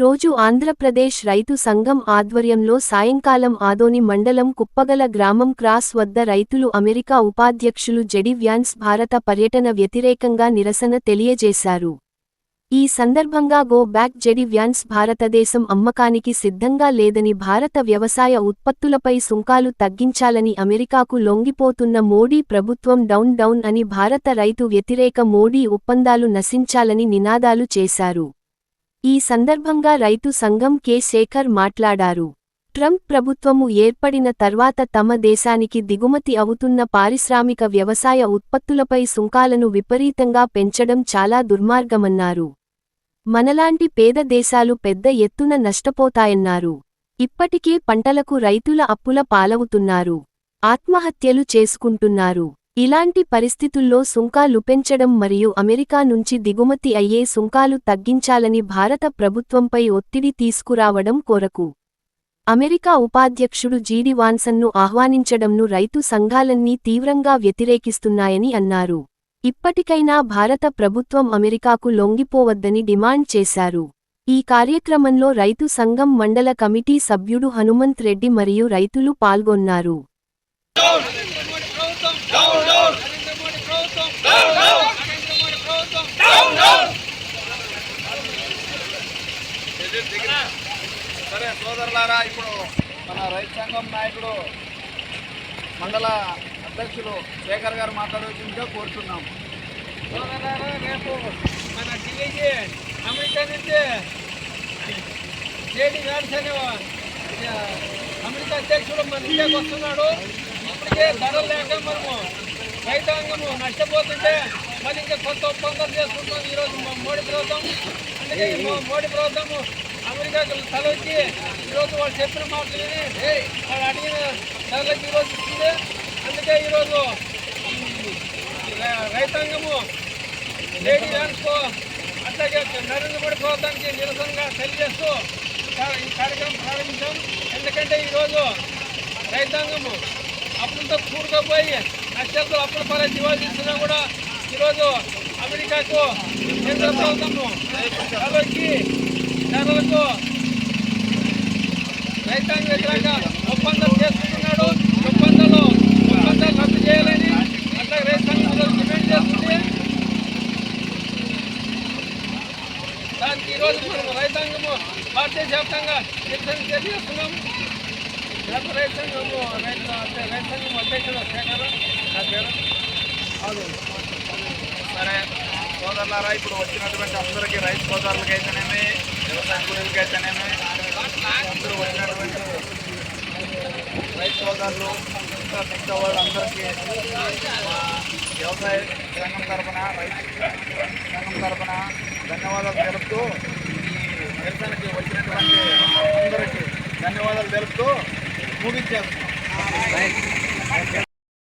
రోజు ఆంధ్రప్రదేశ్ రైతు సంఘం ఆధ్వర్యంలో సాయంకాలం ఆదోని మండలం కుప్పగల గ్రామం క్రాస్ వద్ద రైతులు అమెరికా ఉపాధ్యక్షులు జెడి వ్యాన్స్ భారత పర్యటన వ్యతిరేకంగా నిరసన తెలియజేశారు. ఈ సందర్భంగా గో బ్యాక్ జెడి వ్యాన్స్ భారతదేశం అమ్మకానికి సిద్ధంగా లేదని, భారత వ్యవసాయ ఉత్పత్తులపై సుంకాలు తగ్గించాలని, అమెరికాకు లొంగిపోతున్న మోడీ ప్రభుత్వం డౌన్ డౌన్ అని, భారత రైతు వ్యతిరేక మోడీ ఒప్పందాలు నశించాలని నినాదాలు చేశారు. ఈ సందర్భంగా రైతు సంఘం కె శేఖర్ మాట్లాడారు. ట్రంప్ ప్రభుత్వము ఏర్పడిన తర్వాత తమ దేశానికి దిగుమతి అవుతున్న పారిశ్రామిక వ్యవసాయ ఉత్పత్తులపై సుంకాలను విపరీతంగా పెంచడం చాలా దుర్మార్గమన్నారు. మనలాంటి పేద దేశాలు పెద్ద ఎత్తున నష్టపోతాయన్నారు. ఇప్పటికే పంటలకు రైతుల అప్పుల పాలవుతున్నారు, ఆత్మహత్యలు చేసుకుంటున్నారు. ఇలాంటి పరిస్థితుల్లో సుంకాలు పెంచడం మరియు అమెరికా నుంచి దిగుమతి అయ్యే సుంకాలు తగ్గించాలని భారత ప్రభుత్వంపై ఒత్తిడి తీసుకురావడం కొరకు అమెరికా ఉపాధ్యక్షుడు జెడి వాన్సన్ను ఆహ్వానించడంను రైతు సంఘాలన్నీ తీవ్రంగా వ్యతిరేకిస్తున్నాయని అన్నారు. ఇప్పటికైనా భారత ప్రభుత్వం అమెరికాకు లొంగిపోవద్దని డిమాండ్ చేశారు. ఈ కార్యక్రమంలో రైతు సంఘం మండల కమిటీ సభ్యుడు హనుమంత్ రెడ్డి మరియు రైతులు పాల్గొన్నారు. సరే సోదరులారా, ఇప్పుడు మన రైతు సంఘం నాయకుడు మండల అధ్యక్షులు శేఖర్ గారు మాట్లాడవలసిందిగా కోరుతున్నాం. సోదరులారా, రేపు మన ఢిల్లీకి అమెరికా నుంచి జెడి వ్యాన్స్ అనే అమెరికా అధ్యక్షుడు మన ఇండియాకి వస్తున్నాడు. ఇప్పటికే ధరలు లేక మనము రైతాంగము నష్టపోతుంటే మరి ఇంకా కొత్త ఒప్పందాలు చేసుకుంటాం ఈరోజు మోడీ ప్రభుత్వం. అందుకే మోడీ ప్రభుత్వము అమెరికాకు తలొచ్చి ఈరోజు వాళ్ళు చెప్పిన మాటలు విని వాళ్ళు అడిగిన ధరలకు ఈరోజు ఇస్తుంది. అందుకే ఈరోజు రైతాంగము జెడి వ్యాన్స్కు అట్లాగే నరేంద్ర మోడీ ప్రభుత్వానికి నిరసనగా తెలియజేస్తూ ఈ కార్యక్రమం ప్రారంభించాం. ఎందుకంటే ఈరోజు రైతాంగము అప్పులతో కూరుకుపోయి నష్టాలతో అప్పుల పరే దివాళీ తీస్తున్నా కూడా ఈరోజు అమెరికాకు కేంద్ర ప్రభుత్వము తలొచ్చి ధరలకు రైతాంగ వ్యతిరేక ఒప్పందాలు చేసుకుంటున్నాడు. ఒప్పందాలు రద్దు చేయాలని అట్లా రైతాంగం డిమాండ్ చేస్తుంది. దానికి ఈరోజు మనం రైతాంగము భారతీయ వ్యాప్తంగా నిరసన తెలియజేస్తున్నాం. రైతు సంఘం అధ్యక్షుడు శేఖర్ నా పేరు. సరే సోదరులారా, ఇప్పుడు వచ్చినటువంటి అందరికీ రైతు సోదరులకైతేనేమి వ్యవసాయ కూలీలకైతేనేమి అందరూ వచ్చినటువంటి రైతు సోదరులు ఇంకా మిగతా వాళ్ళందరికీ వ్యవసాయ సంఘం తరఫున రైతు సంఘం తరఫున ధన్యవాదాలు తెలుపుతూ, ఈ నిరసనకి వచ్చినటువంటి అందరికీ ధన్యవాదాలు తెలుపుతూ ముగించేస్తున్నాం.